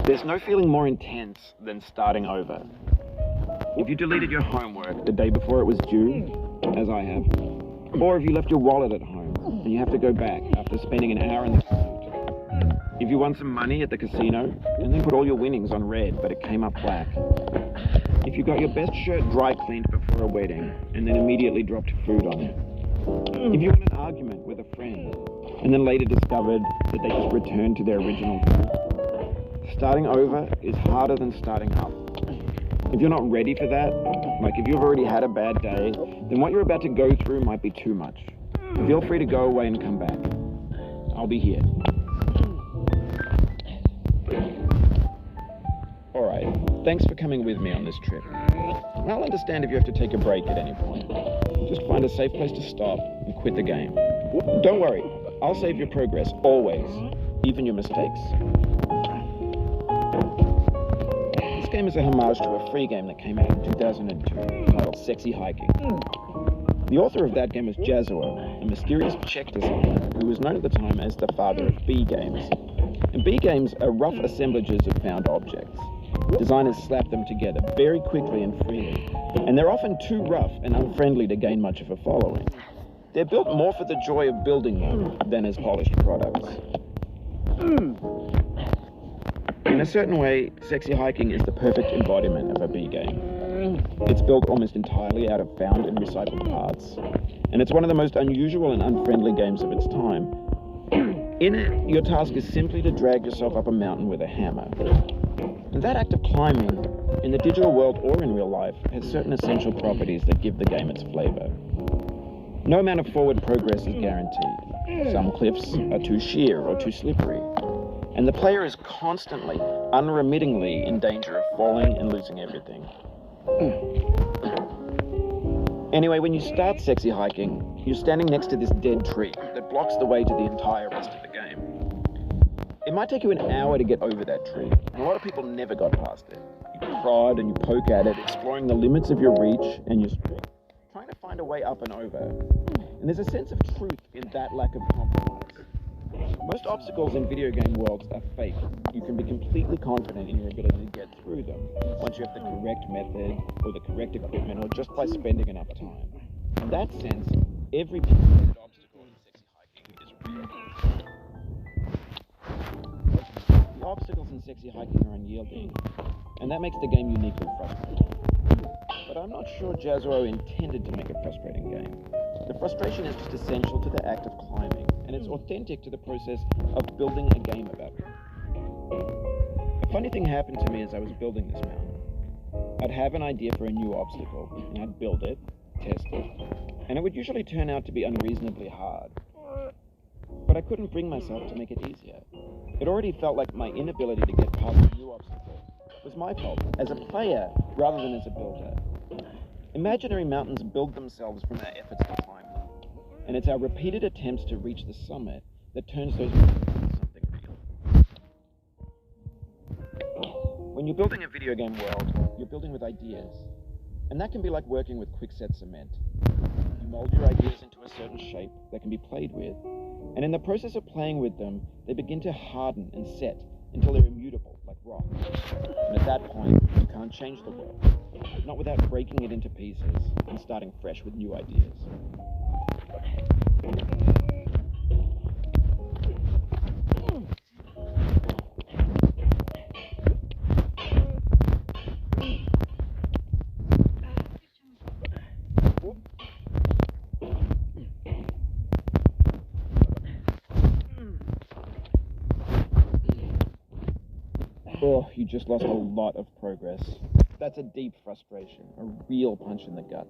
There's no feeling more intense than starting over. If you deleted your homework the day before it was due, as I have, or if you left your wallet at home and you have to go back after spending an hour in the commute. If you won some money at the casino and then put all your winnings on red but it came up black. If you got your best shirt dry cleaned before a wedding and then immediately dropped food on it. If you had an argument with a friend and then later discovered that they just returned to their original food. Starting over is harder than starting up. If you're not ready for that, like if you've already had a bad day, then what you're about to go through might be too much. Feel free to go away and come back. I'll be here. Alright, thanks for coming with me on this trip. I'll understand if you have to take a break at any point. Just find a safe place to stop and quit the game. Don't worry, I'll save your progress, always, even your mistakes. This game is a homage to a free game that came out in 2002, titled Sexy Hiking. The author of that game was Jazuo, a mysterious Czech designer who was known at the time as the father of B games. And B games are rough assemblages of found objects. Designers slap them together very quickly and freely, and they're often too rough and unfriendly to gain much of a following. They're built more for the joy of building them than as polished products. In a certain way, Sexy Hiking is the perfect embodiment of a B game. It's built almost entirely out of found and recycled parts, and it's one of the most unusual and unfriendly games of its time. In it, your task is simply to drag yourself up a mountain with a hammer. And that act of climbing, in the digital world or in real life, has certain essential properties that give the game its flavor. No amount of forward progress is guaranteed. Some cliffs are too sheer or too slippery, and the player is constantly, unremittingly in danger of falling and losing everything. Anyway, when you start Sexy Hiking, you're standing next to this dead tree that blocks the way to the entire rest of the game. It might take you an hour to get over that tree, and a lot of people never got past it. You prod and you poke at it, exploring the limits of your reach and your strength, trying to find a way up and over. And there's a sense of truth in that lack of compromise. Most obstacles in video game worlds are fake. You can be completely confident in your ability to get through them once you have the correct method or the correct equipment or just by spending enough time. In that sense, every pinpointed obstacle in Sexy Hiking is real. The obstacles in Sexy Hiking are unyielding, and that makes the game uniquely frustrating. But I'm not sure Jazuo intended to make a frustrating game. The frustration is just essential to the act of climbing, and it's authentic to the process of building a game about it. A funny thing happened to me as I was building this mountain. I'd have an idea for a new obstacle, and I'd build it, test it, and it would usually turn out to be unreasonably hard. But I couldn't bring myself to make it easier. It already felt like my inability to get past a new obstacle was my fault, as a player rather than as a builder. Imaginary mountains build themselves from our efforts to climb them, and it's our repeated attempts to reach the summit that turns those mountains into something real. When you're building a video game world, you're building with ideas, and that can be like working with quickset cement. You mold your ideas into a certain shape that can be played with, and in the process of playing with them, they begin to harden and set until they're immutable, like rock. And at that point, you can't change the world, not without breaking it into pieces and starting fresh with new ideas. Oh, you just lost a lot of progress. That's a deep frustration, a real punch in the gut.